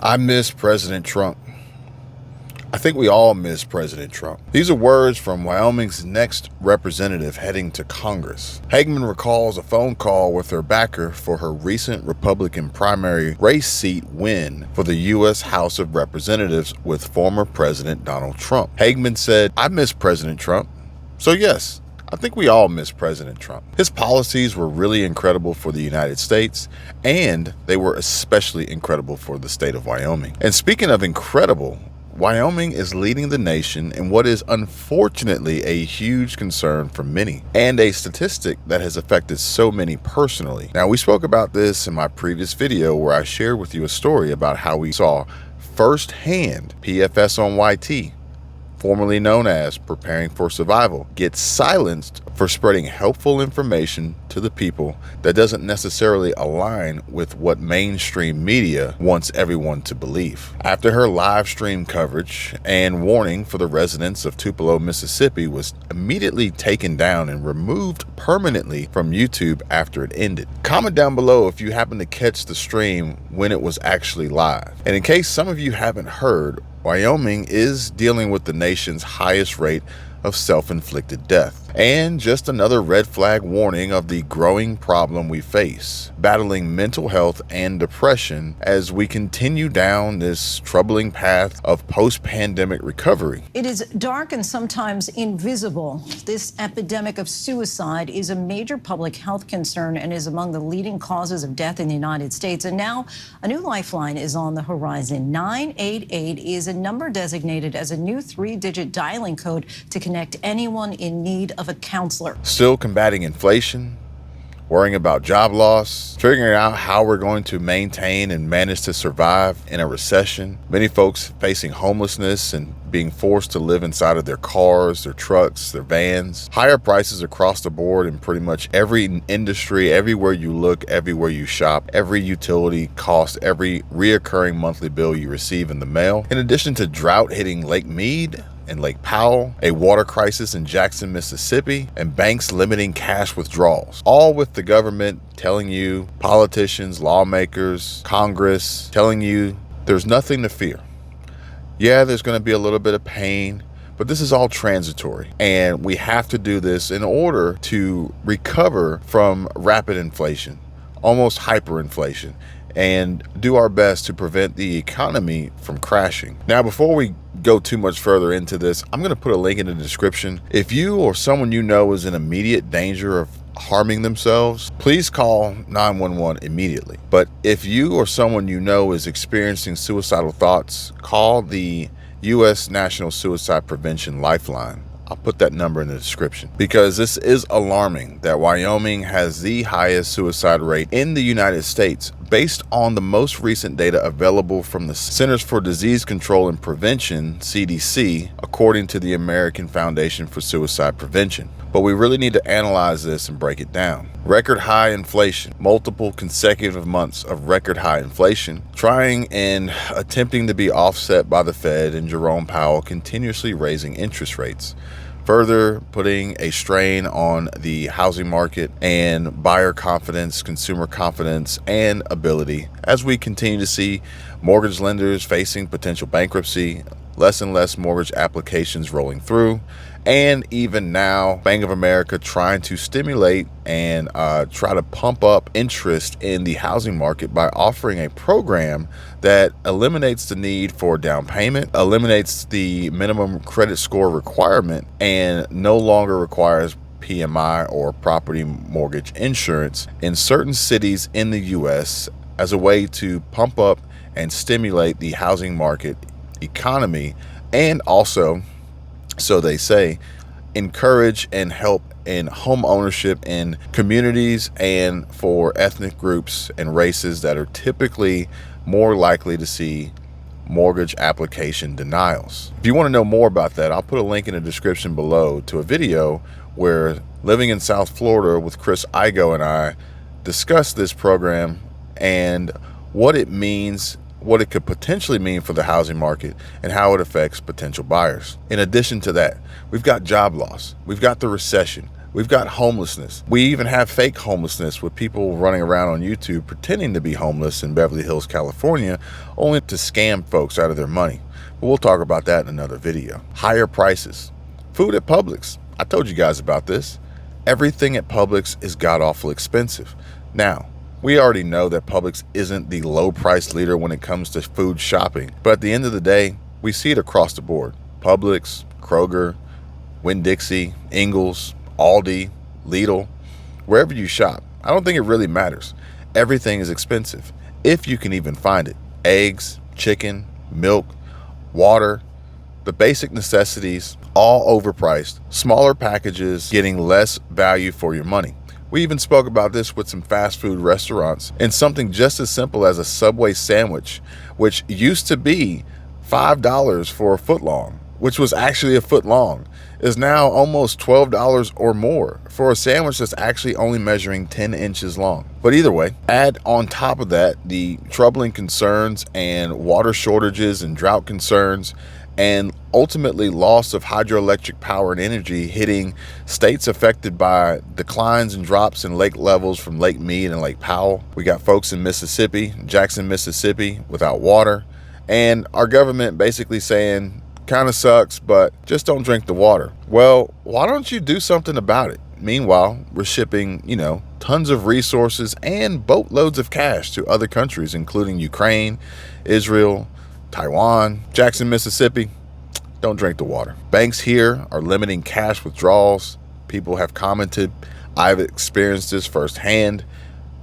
I miss President Trump. I think we all miss President Trump. These are words from Wyoming's next representative heading to Congress. Hagman recalls a phone call with her backer for her recent Republican primary race seat win for the U.S. House of Representatives with former President Donald Trump. Hagman said, "I miss President Trump." So yes, I think we all miss President Trump. His policies were really incredible for the United States, and they were especially incredible for the state of Wyoming. And speaking of incredible, Wyoming is leading the nation in what is unfortunately a huge concern for many, and a statistic that has affected so many personally. Now, we spoke about this in my previous video where I shared with you a story about how we saw firsthand PFS on YT, formerly known as Preparing for Survival, gets silenced for spreading helpful information to the people that doesn't necessarily align with what mainstream media wants everyone to believe. After her live stream coverage and warning for the residents of Tupelo, Mississippi was immediately taken down and removed permanently from YouTube after it ended. Comment down below if you happen to catch the stream when it was actually live. And in case some of you haven't heard, Wyoming is dealing with the nation's highest rate of self-inflicted death. And just another red flag warning of the growing problem we face, battling mental health and depression as we continue down this troubling path of post-pandemic recovery. It is dark and sometimes invisible. This epidemic of suicide is a major public health concern and is among the leading causes of death in the United States. And now a new lifeline is on the horizon. 988 is a number designated as a new 3-digit dialing code to connect anyone in need of a counselor. Still combating inflation, worrying about job loss, figuring out how we're going to maintain and manage to survive in a recession. Many folks facing homelessness and being forced to live inside of their cars, their trucks, their vans. Higher prices across the board in pretty much every industry, everywhere you look, everywhere you shop, every utility cost, every reoccurring monthly bill you receive in the mail. In addition to drought hitting Lake Mead and Lake Powell, a water crisis in Jackson, Mississippi, and banks limiting cash withdrawals, all with the government telling you, politicians, lawmakers, Congress, telling you there's nothing to fear. Yeah, there's going to be a little bit of pain, but this is all transitory, and we have to do this in order to recover from rapid inflation, almost hyperinflation, and do our best to prevent the economy from crashing. Now, before we go too much further into this, I'm going to put a link in the description. If you or someone you know is in immediate danger of harming themselves, please call 911 immediately. But if you or someone you know is experiencing suicidal thoughts, call the U.S. National Suicide Prevention Lifeline. I'll put that number in the description, because this is alarming that Wyoming has the highest suicide rate in the United States based on the most recent data available from the Centers for Disease Control and Prevention, CDC, according to the American Foundation for Suicide Prevention. But we really need to analyze this and break it down. Record high inflation, multiple consecutive months of record high inflation, trying and attempting to be offset by the Fed and Jerome Powell continuously raising interest rates, further putting a strain on the housing market and buyer confidence, consumer confidence, and ability as we continue to see mortgage lenders facing potential bankruptcy, less and less mortgage applications rolling through, and even now Bank of America trying to stimulate and try to pump up interest in the housing market by offering a program that eliminates the need for down payment, eliminates the minimum credit score requirement, and no longer requires PMI or property mortgage insurance in certain cities in the US as a way to pump up and stimulate the housing market economy, and also, so they say, encourage and help in home ownership in communities and for ethnic groups and races that are typically more likely to see mortgage application denials. If you want to know more about that, I'll put a link in the description below to a video where Living in South Florida with Chris Igo and I discuss this program and what it means, what it could potentially mean for the housing market, and how it affects potential buyers. In addition to that, we've got job loss, we've got the recession, We've got homelessness. We even have fake homelessness with people running around on YouTube pretending to be homeless in Beverly Hills, California, only to scam folks out of their money. But we'll talk about that in another video. Higher prices. Food at Publix. I told you guys about this. Everything at Publix is god-awful expensive. Now, we already know that Publix isn't the low-price leader when it comes to food shopping, but at the end of the day, we see it across the board. Publix, Kroger, Winn-Dixie, Ingles, Aldi, Lidl, wherever you shop. I don't think it really matters. Everything is expensive, if you can even find it. Eggs, chicken, milk, water, the basic necessities, all overpriced. Smaller packages getting less value for your money. We even spoke about this with some fast food restaurants, and something just as simple as a Subway sandwich, which used to be $5 for a foot long, which was actually a foot long, is now almost $12 or more for a sandwich that's actually only measuring 10 inches long. But either way, add on top of that the troubling concerns and water shortages and drought concerns, and ultimately loss of hydroelectric power and energy hitting states affected by declines and drops in lake levels from Lake Mead and Lake Powell. We got folks in Mississippi, Jackson, Mississippi, without water, and our government basically saying, kind of sucks, but just don't drink the water. Well, why don't you do something about it? Meanwhile, we're shipping, tons of resources and boatloads of cash to other countries, including Ukraine, Israel, Taiwan, Jackson, Mississippi. Don't drink the water. Banks here are limiting cash withdrawals. People have commented. I've experienced this firsthand.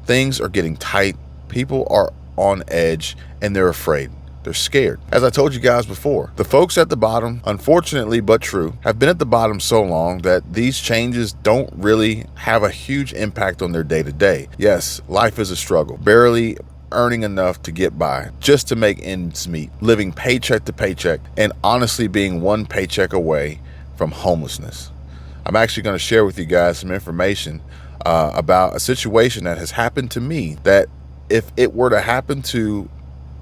Things are getting tight. People are on edge and they're afraid. They're scared. As I told you guys before, the folks at the bottom, unfortunately but true, have been at the bottom so long that these changes don't really have a huge impact on their day-to-day. Yes, life is a struggle. Barely earning enough to get by, just to make ends meet, living paycheck to paycheck, and honestly being one paycheck away from homelessness. I'm actually going to share with you guys some information about a situation that has happened to me that if it were to happen to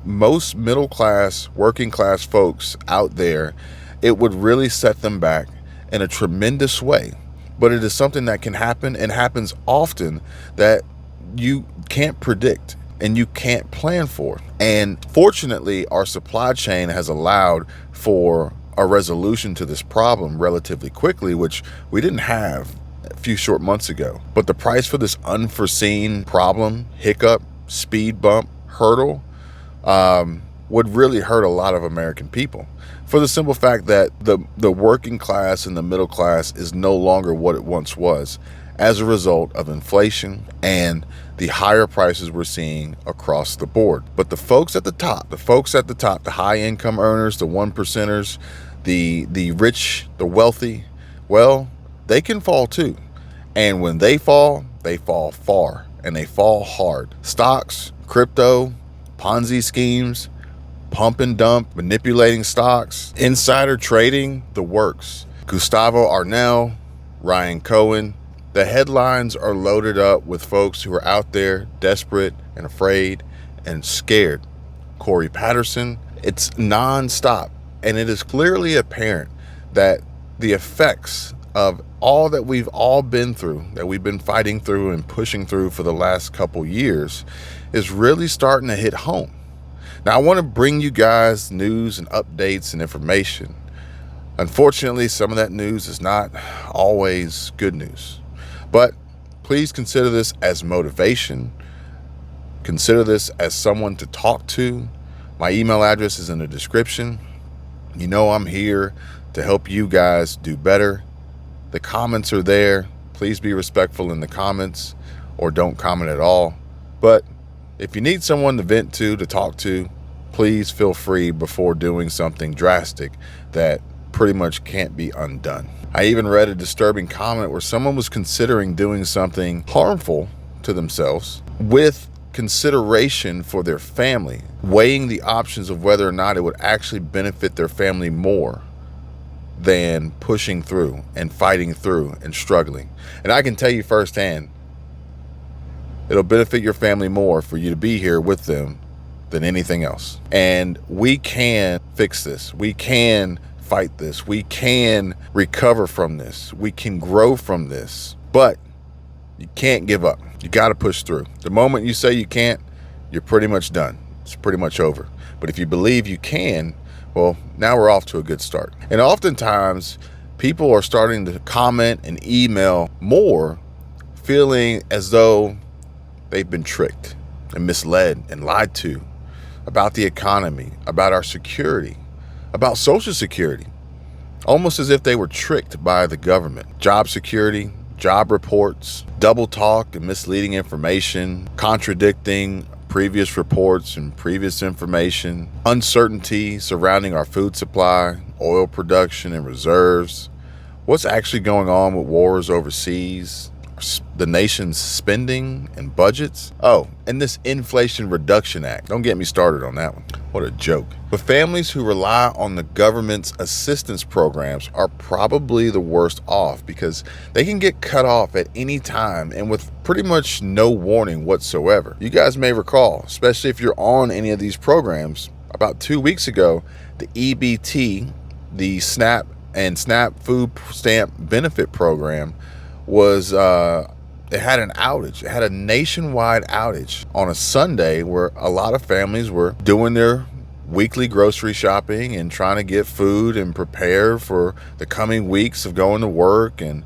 most middle class, working class folks out there, it would really set them back in a tremendous way. But it is something that can happen and happens often that you can't predict and you can't plan for. And fortunately, our supply chain has allowed for a resolution to this problem relatively quickly, which we didn't have a few short months ago. But the price for this unforeseen problem, hiccup, speed bump, hurdle, would really hurt a lot of American people, for the simple fact that the working class and the middle class is no longer what it once was as a result of inflation and the higher prices we're seeing across the board. But the folks at the top, the high income earners, the one percenters, the rich, the wealthy, well, they can fall too. And when they fall far, and they fall hard. Stocks, crypto, Ponzi schemes, pump and dump, manipulating stocks, insider trading, the works. Gustavo Arnell, Ryan Cohen, the headlines are loaded up with folks who are out there desperate and afraid and scared. Corey Patterson, it's nonstop. And it is clearly apparent that the effects of all that we've all been through, that we've been fighting through and pushing through for the last couple years, is really starting to hit home. Now, I want to bring you guys news and updates and information. Unfortunately, some of that news is not always good news. But please consider this as motivation. Consider this as someone to talk to. My email address is in the description. You know I'm here to help you guys do better. The comments are there. Please be respectful in the comments or don't comment at all. But if you need someone to vent to talk to, please feel free before doing something drastic that pretty much can't be undone. I even read a disturbing comment where someone was considering doing something harmful to themselves with consideration for their family, weighing the options of whether or not it would actually benefit their family more than pushing through and fighting through and struggling. And I can tell you firsthand, it'll benefit your family more for you to be here with them than anything else. And we can fix this. We can fight this. We can recover from this. We can grow from this. But you can't give up. You got to push through. The moment you say you can't, you're pretty much done. It's pretty much over. But if you believe you can, well, now we're off to a good start. And oftentimes, people are starting to comment and email more, feeling as though they've been tricked and misled and lied to about the economy, about our security, about Social Security, almost as if they were tricked by the government. Job security, job reports, double talk and misleading information, contradicting previous reports and previous information, uncertainty surrounding our food supply, oil production and reserves, what's actually going on with wars overseas, the nation's spending and budgets. Oh, and this Inflation Reduction Act. Don't get me started on that one. What a joke. But families who rely on the government's assistance programs are probably the worst off because they can get cut off at any time and with pretty much no warning whatsoever. You guys may recall, especially if you're on any of these programs, about 2 weeks ago, the EBT, the SNAP and SNAP food stamp benefit program, was it had an outage. It had a nationwide outage on a Sunday where a lot of families were doing their weekly grocery shopping and trying to get food and prepare for the coming weeks of going to work and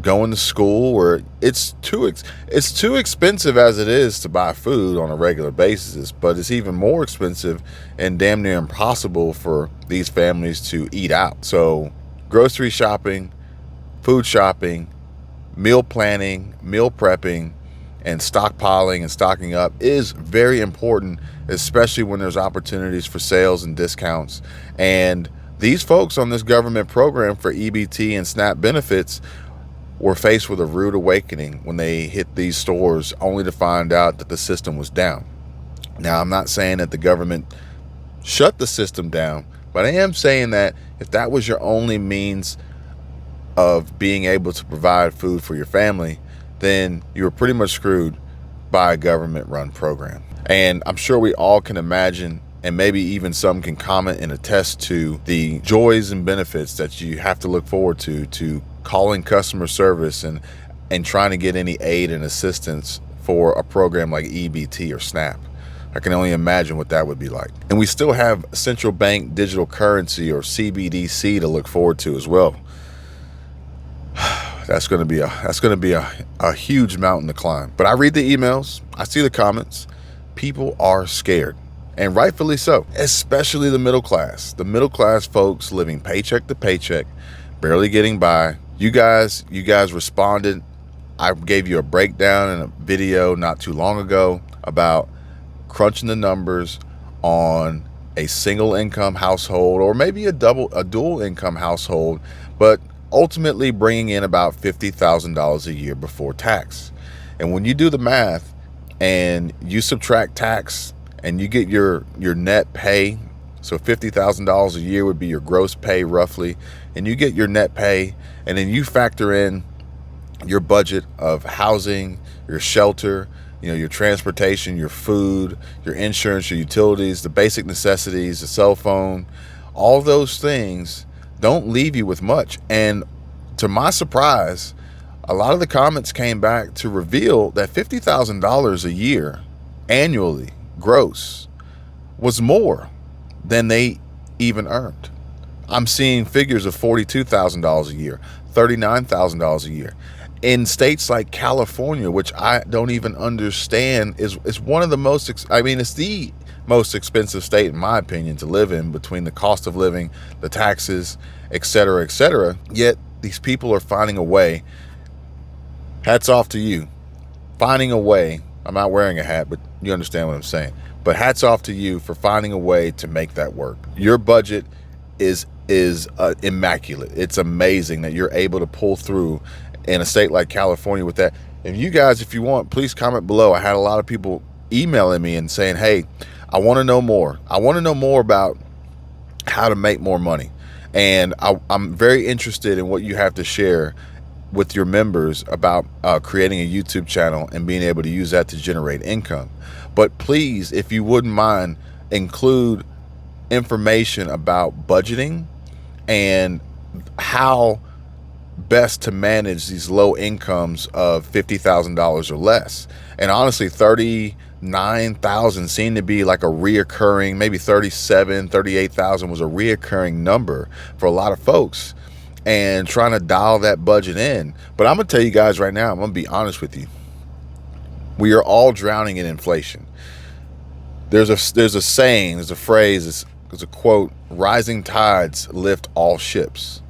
going to school, where it's too expensive as it is to buy food on a regular basis, but it's even more expensive and damn near impossible for these families to eat out. So grocery shopping, food shopping, meal planning, meal prepping, and stockpiling and stocking up is very important, especially when there's opportunities for sales and discounts. And these folks on this government program for EBT and SNAP benefits were faced with a rude awakening when they hit these stores, only to find out that the system was down. Now, I'm not saying that the government shut the system down, but I am saying that if that was your only means of being able to provide food for your family, then you were pretty much screwed by a government-run program. And I'm sure we all can imagine, and maybe even some can comment and attest to the joys and benefits that you have to look forward to calling customer service and trying to get any aid and assistance for a program like EBT or SNAP. I can only imagine what that would be like. And we still have central bank digital currency, or CBDC, to look forward to as well. That's going to be a huge mountain to climb. But I read the emails, I see the comments. People are scared, and rightfully so, especially the middle class. The middle class folks living paycheck to paycheck, barely getting by. You guys responded. I gave you a breakdown in a video not too long ago about crunching the numbers on a single income household, or maybe a dual income household, but ultimately bringing in about $50,000 a year before tax. And when you do the math and you subtract tax and you get your net pay, so $50,000 a year would be your gross pay roughly, and you get your net pay, and then you factor in your budget of housing, your shelter, your transportation, your food, your insurance, your utilities, the basic necessities, the cell phone, all those things don't leave you with much. And to my surprise, a lot of the comments came back to reveal that $50,000 a year annually gross was more than they even earned. I'm seeing figures of $42,000 a year, $39,000 a year. In states like California, which I don't even understand, is one of the most, it's the most expensive state, in my opinion, to live in, between the cost of living, the taxes, et cetera, yet these people are finding a way. Hats off to you, finding a way. I'm not wearing a hat, but you understand what I'm saying. But hats off to you for finding a way to make that work. Your budget is immaculate. It's amazing that you're able to pull through in a state like California with that. And you guys, if you want, please comment below. I had a lot of people emailing me and saying, hey, I want to know more. I want to know more about how to make more money. And I'm very interested in what you have to share with your members about creating a YouTube channel and being able to use that to generate income. But please, if you wouldn't mind, include information about budgeting and how best to manage these low incomes of $50,000 or less. And honestly, 39,000 seemed to be like a reoccurring, maybe 38,000 was a reoccurring number for a lot of folks, and trying to dial that budget in. But I'm gonna tell you guys right now, I'm gonna be honest with you. We are all drowning in inflation. There's a saying, there's a phrase, there's a quote: rising tides lift all ships.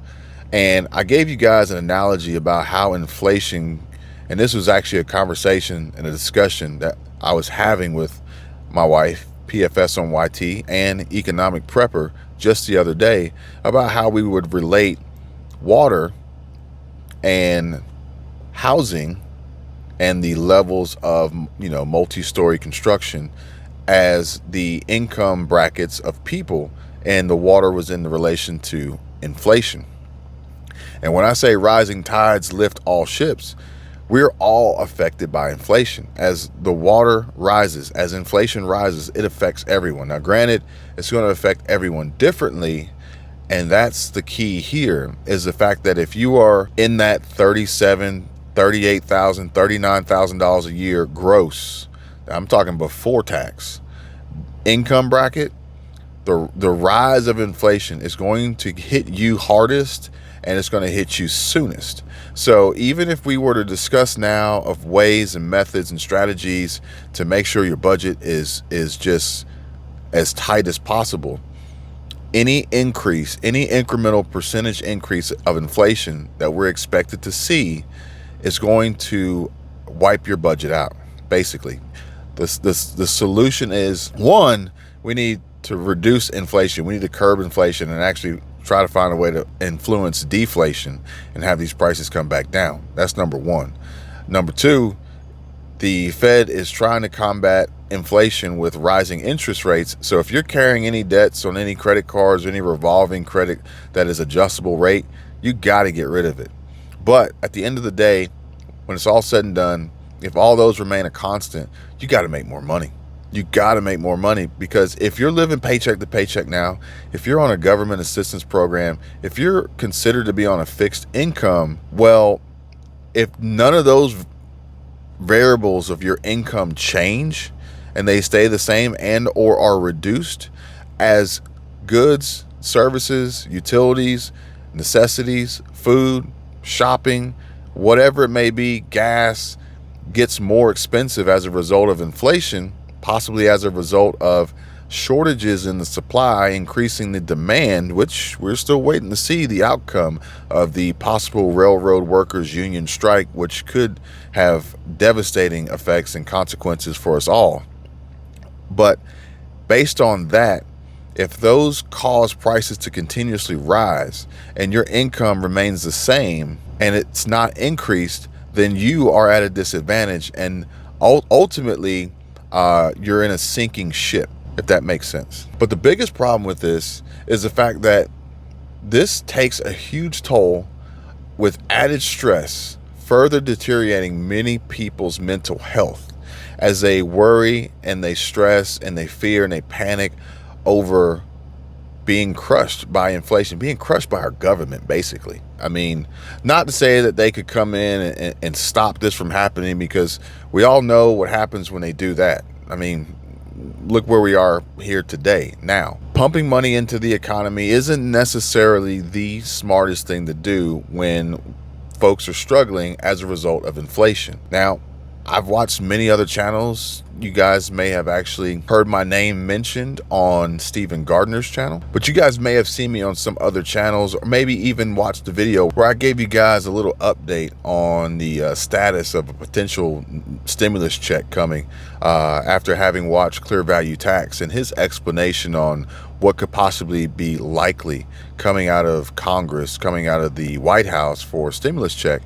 And I gave you guys an analogy about how inflation, and this was actually a conversation and a discussion that I was having with my wife, PFS on YT, and economic prepper just the other day, about how we would relate water and housing and the levels of, multi-story construction as the income brackets of people, and the water was in relation to inflation. And when I say rising tides lift all ships, we're all affected by inflation. As the water rises, as inflation rises, it affects everyone. Now, granted, it's going to affect everyone differently. And that's the key here, is the fact that if you are in that $37,000, $38,000, $39,000 a year gross, I'm talking before tax, income bracket, the rise of inflation is going to hit you hardest, and it's going to hit you soonest. So even if we were to discuss now of ways and methods and strategies to make sure your budget is just as tight as possible, any incremental percentage increase of inflation that we're expected to see is going to wipe your budget out. Basically, the solution is, one, we need to reduce inflation. We need to curb inflation and actually try to find a way to influence deflation and have these prices come back down. That's number one. Number two, the Fed is trying to combat inflation with rising interest rates. So if you're carrying any debts on any credit cards, any revolving credit that is adjustable rate, you got to get rid of it. But at the end of the day, when it's all said and done, if all those remain a constant, you got to make more money. You got to make more money, because if you're living paycheck to paycheck now, if you're on a government assistance program, if you're considered to be on a fixed income, well, if none of those variables of your income change and they stay the same and or are reduced, as goods, services, utilities, necessities, food, shopping, whatever it may be, gas gets more expensive as a result of inflation, possibly as a result of shortages in the supply increasing the demand, which we're still waiting to see the outcome of the possible railroad workers union strike, which could have devastating effects and consequences for us all. But based on that, if those cause prices to continuously rise and your income remains the same and it's not increased, then you are at a disadvantage, and ultimately you're in a sinking ship, if that makes sense. But the biggest problem with this is the fact that this takes a huge toll, with added stress further deteriorating many people's mental health as they worry and they stress and they fear and they panic over being crushed by inflation, being crushed by our government, basically. I mean, not to say that they could come in and stop this from happening, because we all know what happens when they do that. I mean, look where we are here today. Now, pumping money into the economy isn't necessarily the smartest thing to do when folks are struggling as a result of inflation. Now, I've watched many other channels. You guys may have actually heard my name mentioned on Stephen Gardner's channel, but you guys may have seen me on some other channels, or maybe even watched the video where I gave you guys a little update on the status of a potential stimulus check coming after having watched Clear Value Tax and his explanation on what could possibly be likely coming out of Congress, coming out of the White House for a stimulus check.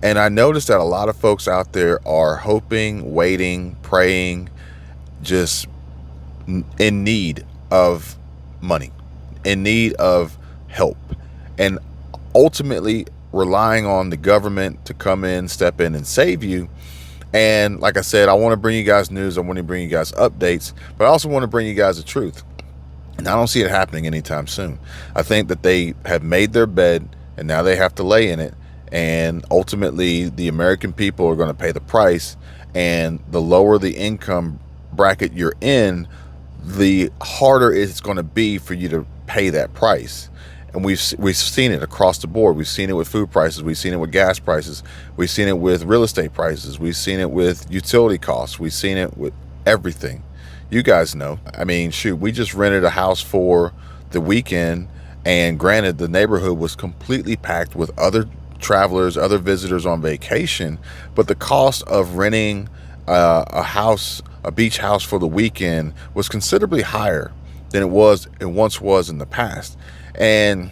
And I noticed that a lot of folks out there are hoping, waiting, praying, just in need of money, in need of help, and ultimately relying on the government to come in, step in, and save you. And like I said, I want to bring you guys news. I want to bring you guys updates, but I also want to bring you guys the truth. And I don't see it happening anytime soon. I think that they have made their bed and now they have to lay in it. And ultimately, the American people are going to pay the price. And the lower the income bracket you're in, the harder it's going to be for you to pay that price. And we've seen it across the board. We've seen it with food prices. We've seen it with gas prices. We've seen it with real estate prices. We've seen it with utility costs. We've seen it with everything. You guys know. I mean, shoot, we just rented a house for the weekend, and granted, the neighborhood was completely packed with other travelers, other visitors on vacation, but the cost of renting a beach house for the weekend was considerably higher than it once was in the past. And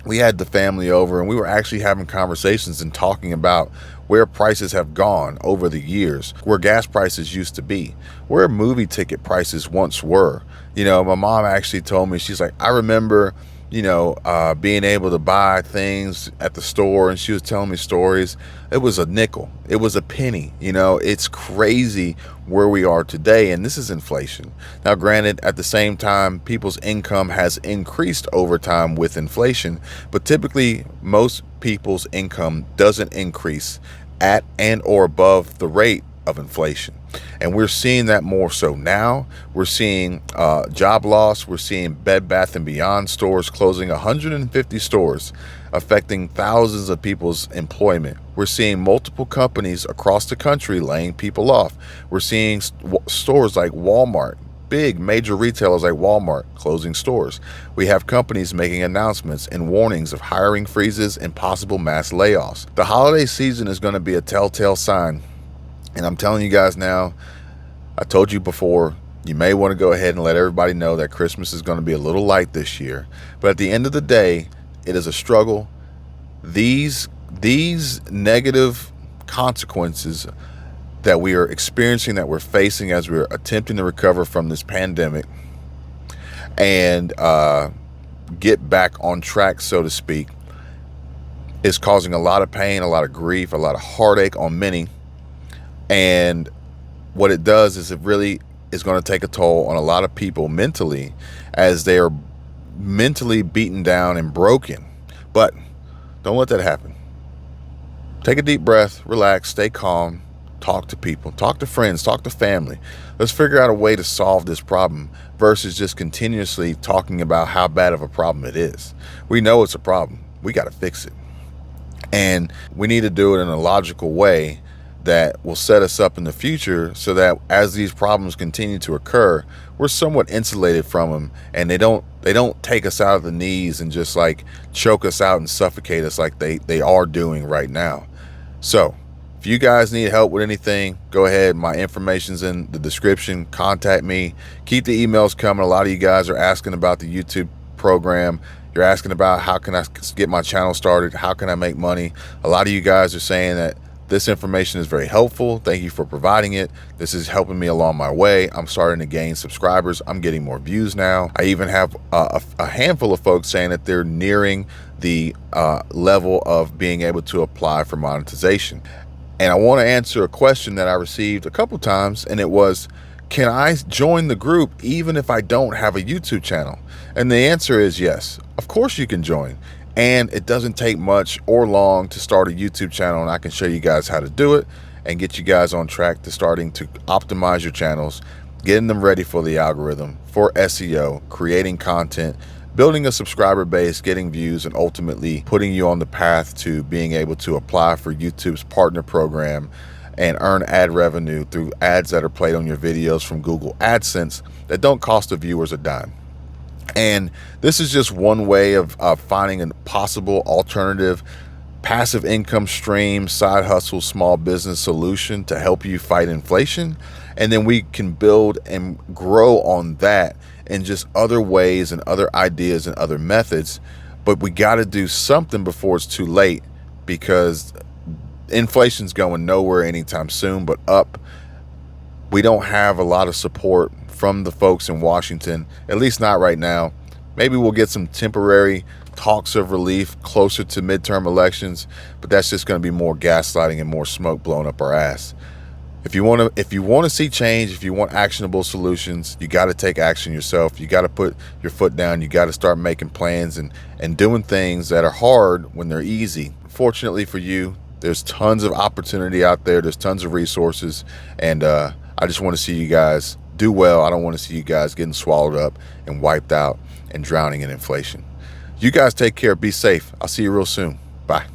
we had the family over, and we were actually having conversations and talking about where prices have gone over the years, where gas prices used to be, where movie ticket prices once were. You know, my mom actually told me, she's like, I remember, being able to buy things at the store, and she was telling me stories. It was a nickel, it was a penny. It's crazy where we are today, and this is inflation. Now, granted, at the same time, people's income has increased over time with inflation, but typically most people's income doesn't increase at and or above the rate of inflation. And we're seeing that more so now. We're seeing job loss. We're seeing Bed Bath & Beyond stores closing 150 stores, affecting thousands of people's employment. We're seeing multiple companies across the country laying people off. We're seeing stores like Walmart, big major retailers like Walmart, closing stores. We have companies making announcements and warnings of hiring freezes and possible mass layoffs. The holiday season is going to be a telltale sign. And I'm telling you guys now, I told you before, you may want to go ahead and let everybody know that Christmas is going to be a little light this year. But at the end of the day, it is a struggle. These negative consequences that we are experiencing, that we're facing as we're attempting to recover from this pandemic and get back on track, so to speak, is causing a lot of pain, a lot of grief, a lot of heartache on many. And what it does is it really is going to take a toll on a lot of people mentally, as they are mentally beaten down and broken. But don't let that happen. Take a deep breath, relax, stay calm, talk to people, talk to friends, talk to family. Let's figure out a way to solve this problem versus just continuously talking about how bad of a problem it is. We know it's a problem. We got to fix it. And we need to do it in a logical way that will set us up in the future, so that as these problems continue to occur, we're somewhat insulated from them, and they don't take us out of the knees and just like choke us out and suffocate us like they are doing right now. So if you guys need help with anything, go ahead. My information's in the description. Contact me. Keep the emails coming. A lot of you guys are asking about the YouTube program. You're asking about how can I get my channel started? How can I make money? A lot of you guys are saying that this information is very helpful. Thank you for providing it. This is helping me along my way. I'm starting to gain subscribers. I'm getting more views now. I even have a handful of folks saying that they're nearing the level of being able to apply for monetization. And I want to answer a question that I received a couple times, and it was, can I join the group even if I don't have a YouTube channel? And the answer is yes. Of course you can join. And it doesn't take much or long to start a YouTube channel, and I can show you guys how to do it and get you guys on track to starting to optimize your channels, getting them ready for the algorithm, for SEO, creating content, building a subscriber base, getting views, and ultimately putting you on the path to being able to apply for YouTube's partner program and earn ad revenue through ads that are played on your videos from Google AdSense that don't cost the viewers a dime. And this is just one way of finding a possible alternative passive income stream, side hustle, small business solution to help you fight inflation. And then we can build and grow on that in just other ways and other ideas and other methods. But we got to do something before it's too late, because inflation's going nowhere anytime soon but up. We don't have a lot of support from the folks in Washington, at least not right now. Maybe we'll get some temporary talks of relief closer to midterm elections, but that's just going to be more gaslighting and more smoke blowing up our ass. If you want to see change, if you want actionable solutions, you got to take action yourself. You got to put your foot down. You got to start making plans and doing things that are hard when they're easy. Fortunately for you, there's tons of opportunity out there. There's tons of resources, and I just want to see you guys do well. I don't want to see you guys getting swallowed up and wiped out and drowning in inflation. You guys take care. Be safe. I'll see you real soon. Bye.